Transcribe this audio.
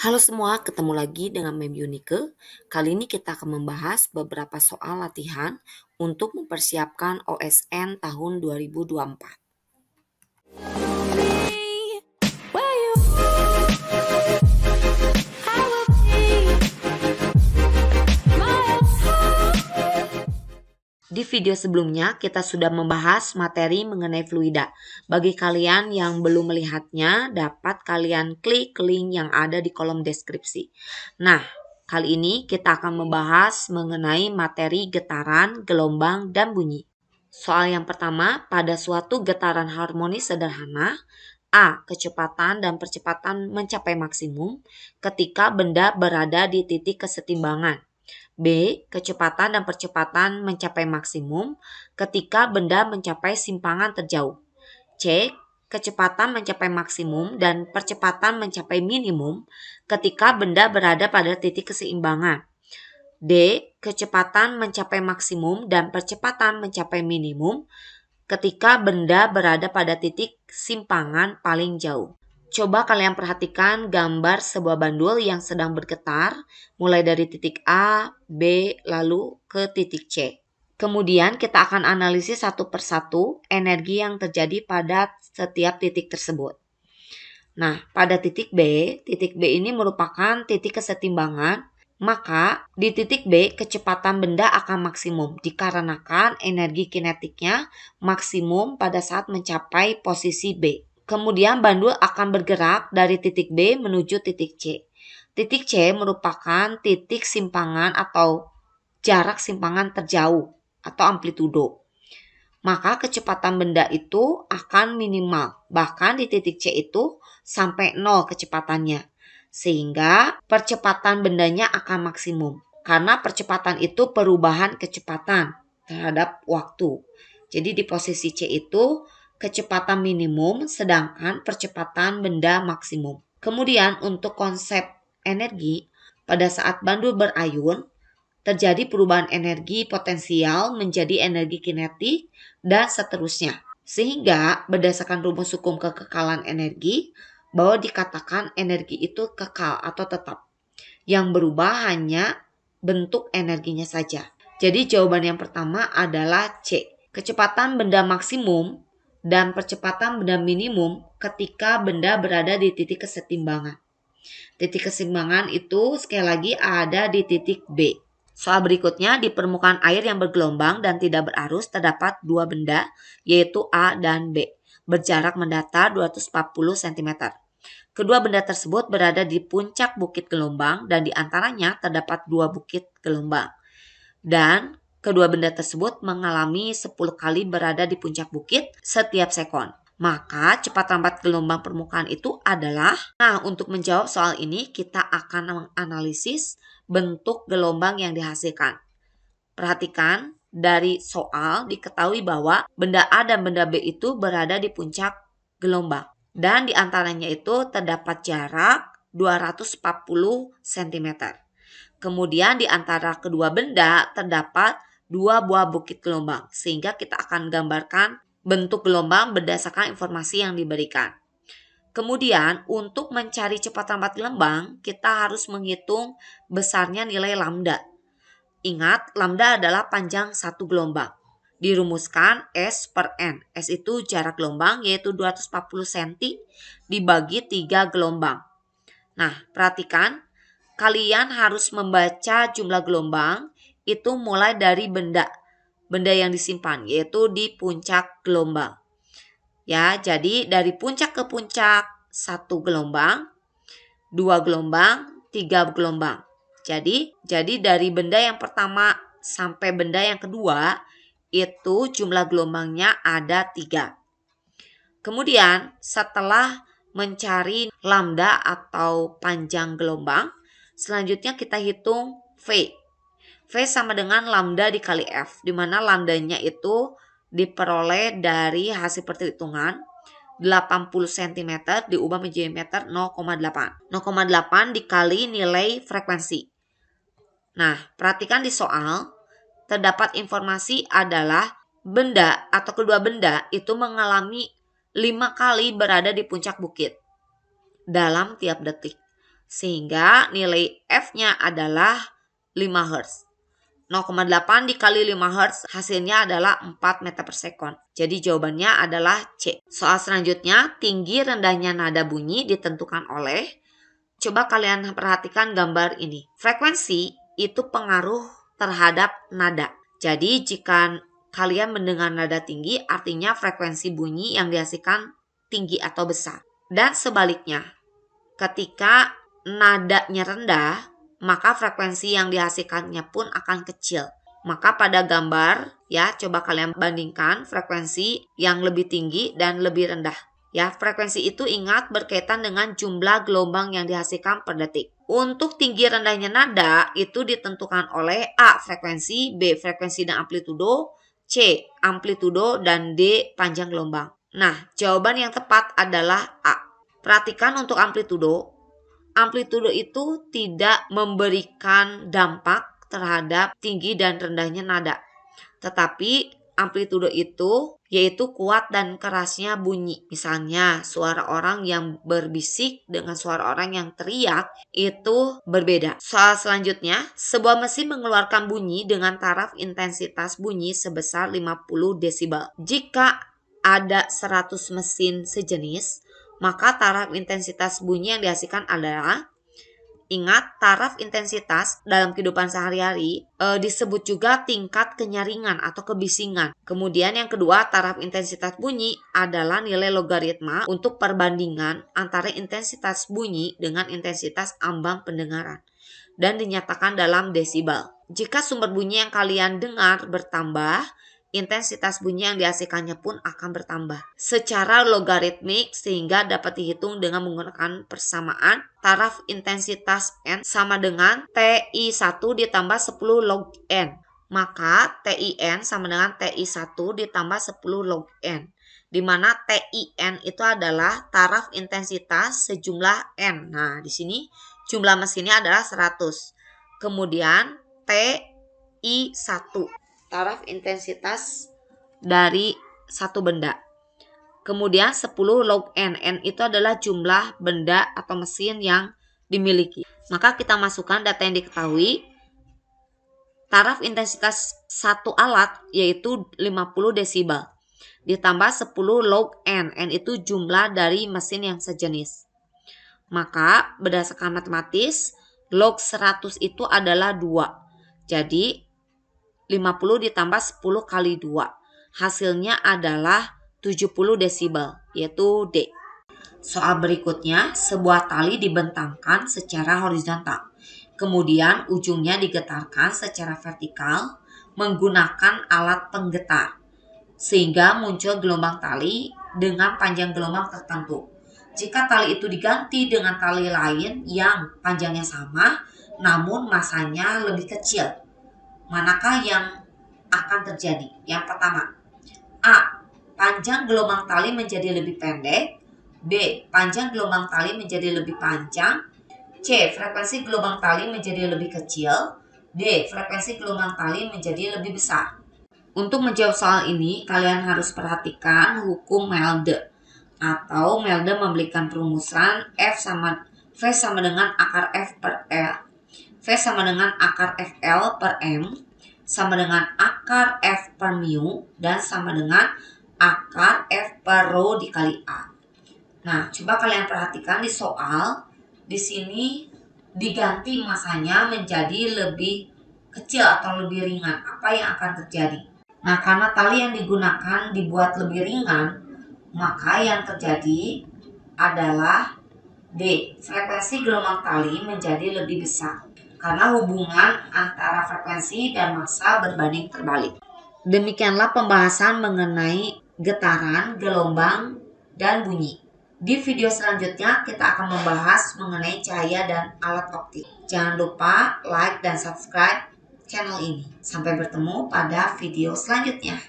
Halo semua, ketemu lagi dengan Mem Yunike. Kali ini kita akan membahas beberapa soal latihan untuk mempersiapkan OSN tahun 2024. Di video sebelumnya kita sudah membahas materi mengenai fluida. Bagi kalian yang belum melihatnya, dapat kalian klik link yang ada di kolom deskripsi. Nah, kali ini kita akan membahas mengenai materi getaran, gelombang, dan bunyi. Soal yang pertama, pada suatu getaran harmonis sederhana, A. Kecepatan dan percepatan mencapai maksimum ketika benda berada di titik kesetimbangan. B. Kecepatan dan percepatan mencapai maksimum ketika benda mencapai simpangan terjauh. C. Kecepatan mencapai maksimum dan percepatan mencapai minimum ketika benda berada pada titik keseimbangan. D. Kecepatan mencapai maksimum dan percepatan mencapai minimum ketika benda berada pada titik simpangan paling jauh. Coba kalian perhatikan gambar sebuah bandul yang sedang bergetar, mulai dari titik A, B, lalu ke titik C. Kemudian kita akan analisis satu persatu energi yang terjadi pada setiap titik tersebut. Nah, pada titik B ini merupakan titik kesetimbangan, maka di titik B kecepatan benda akan maksimum dikarenakan energi kinetiknya maksimum pada saat mencapai posisi B. Kemudian bandul akan bergerak dari titik B menuju titik C. Titik C merupakan titik simpangan atau jarak simpangan terjauh atau amplitudo. Maka kecepatan benda itu akan minimal. Bahkan di titik C itu sampai 0 kecepatannya. Sehingga percepatan bendanya akan maksimum. Karena percepatan itu perubahan kecepatan terhadap waktu. Jadi di posisi C itu kecepatan minimum sedangkan percepatan benda maksimum. Kemudian untuk konsep energi, pada saat bandul berayun, terjadi perubahan energi potensial menjadi energi kinetik dan seterusnya. Sehingga berdasarkan rumus hukum kekekalan energi, bahwa dikatakan energi itu kekal atau tetap. Yang berubah hanya bentuk energinya saja. Jadi jawaban yang pertama adalah C. Kecepatan benda maksimum dan percepatan benda minimum ketika benda berada di titik kesetimbangan. Titik keseimbangan itu sekali lagi ada di titik B. Soal berikutnya, di permukaan air yang bergelombang dan tidak berarus terdapat dua benda, yaitu A dan B, berjarak mendatar 240 cm. Kedua benda tersebut berada di puncak bukit gelombang dan di antaranya terdapat dua bukit gelombang. Dan kedua benda tersebut mengalami 10 kali berada di puncak bukit setiap sekon. Maka cepat lambat gelombang permukaan itu adalah, untuk menjawab soal ini kita akan menganalisis bentuk gelombang yang dihasilkan. Perhatikan, dari soal diketahui bahwa benda A dan benda B itu berada di puncak gelombang. Dan di antaranya itu terdapat jarak 240 cm. Kemudian di antara kedua benda terdapat dua buah bukit gelombang. Sehingga kita akan gambarkan bentuk gelombang berdasarkan informasi yang diberikan. Kemudian untuk mencari cepat lambat gelombang, kita harus menghitung besarnya nilai lambda. Ingat, lambda adalah panjang satu gelombang. Dirumuskan S per N. S itu jarak gelombang yaitu 240 cm dibagi 3 gelombang. Nah, perhatikan, kalian harus membaca jumlah gelombang itu mulai dari benda yang disimpan yaitu di puncak gelombang. Ya, jadi dari puncak ke puncak 1 gelombang, 2 gelombang, 3 gelombang. Jadi dari benda yang pertama sampai benda yang kedua itu jumlah gelombangnya ada 3. Kemudian setelah mencari lambda atau panjang gelombang, selanjutnya kita hitung V. V sama dengan lambda dikali F, di mana lambdanya itu diperoleh dari hasil perhitungan 80 cm diubah menjadi meter 0,8. 0,8 dikali nilai frekuensi. Nah, perhatikan di soal, terdapat informasi adalah benda atau kedua benda itu mengalami 5 kali berada di puncak bukit dalam tiap detik. Sehingga nilai F-nya adalah 5 Hz. 0,8 dikali 5 Hz hasilnya adalah 4 meter per sekon. Jadi jawabannya adalah C. Soal selanjutnya, tinggi rendahnya nada bunyi ditentukan oleh, coba kalian perhatikan gambar ini. Frekuensi itu pengaruh terhadap nada. Jadi jika kalian mendengar nada tinggi, artinya frekuensi bunyi yang dihasilkan tinggi atau besar. Dan sebaliknya, ketika nadanya rendah, maka frekuensi yang dihasilkannya pun akan kecil. Maka pada gambar ya, coba kalian bandingkan frekuensi yang lebih tinggi dan lebih rendah. Ya, frekuensi itu ingat berkaitan dengan jumlah gelombang yang dihasilkan per detik. Untuk tinggi rendahnya nada itu ditentukan oleh A. frekuensi, B. frekuensi dan amplitudo, C. amplitudo, dan D. panjang gelombang. Nah, jawaban yang tepat adalah A. Perhatikan untuk amplitudo. Amplitudo itu tidak memberikan dampak terhadap tinggi dan rendahnya nada. Tetapi amplitudo itu yaitu kuat dan kerasnya bunyi. Misalnya suara orang yang berbisik dengan suara orang yang teriak itu berbeda. Soal selanjutnya, sebuah mesin mengeluarkan bunyi dengan taraf intensitas bunyi sebesar 50 desibel. Jika ada 100 mesin sejenis, maka taraf intensitas bunyi yang dihasilkan adalah, ingat taraf intensitas dalam kehidupan sehari-hari disebut juga tingkat kenyaringan atau kebisingan. Kemudian yang kedua, taraf intensitas bunyi adalah nilai logaritma untuk perbandingan antara intensitas bunyi dengan intensitas ambang pendengaran dan dinyatakan dalam desibel. Jika sumber bunyi yang kalian dengar bertambah, intensitas bunyi yang dihasilkannya pun akan bertambah secara logaritmik sehingga dapat dihitung dengan menggunakan persamaan taraf intensitas N sama dengan TI1 ditambah 10 log N. Maka TIN sama dengan TI1 ditambah 10 log N. Di mana TIN itu adalah taraf intensitas sejumlah N. Nah, di sini jumlah mesinnya adalah 100. Kemudian TI1 taraf intensitas dari satu benda. Kemudian 10 log N. N itu adalah jumlah benda atau mesin yang dimiliki. Maka kita masukkan data yang diketahui. Taraf intensitas satu alat yaitu 50 desibel. Ditambah 10 log N. N itu jumlah dari mesin yang sejenis. Maka berdasarkan matematis, log 100 itu adalah 2. Jadi 50 ditambah 10 kali 2. Hasilnya adalah 70 desibel, yaitu D. Soal berikutnya, sebuah tali dibentangkan secara horizontal. Kemudian ujungnya digetarkan secara vertikal menggunakan alat penggetar. Sehingga muncul gelombang tali dengan panjang gelombang tertentu. Jika tali itu diganti dengan tali lain yang panjangnya sama, namun masanya lebih kecil, manakah yang akan terjadi? Yang pertama, A. panjang gelombang tali menjadi lebih pendek. B. panjang gelombang tali menjadi lebih panjang. C. frekuensi gelombang tali menjadi lebih kecil. D. frekuensi gelombang tali menjadi lebih besar. Untuk menjawab soal ini, kalian harus perhatikan hukum Melde. Atau Melde memberikan perumusan V sama dengan akar F per L. V sama dengan akar FL per M, sama dengan akar F per mu, dan sama dengan akar F per rho dikali A. Nah, coba kalian perhatikan di soal, di sini diganti masanya menjadi lebih kecil atau lebih ringan. Apa yang akan terjadi? Nah, karena tali yang digunakan dibuat lebih ringan, maka yang terjadi adalah D. frekuensi gelombang tali menjadi lebih besar. Karena hubungan antara frekuensi dan massa berbanding terbalik. Demikianlah pembahasan mengenai getaran, gelombang, dan bunyi. Di video selanjutnya kita akan membahas mengenai cahaya dan alat optik. Jangan lupa like dan subscribe channel ini. Sampai bertemu pada video selanjutnya.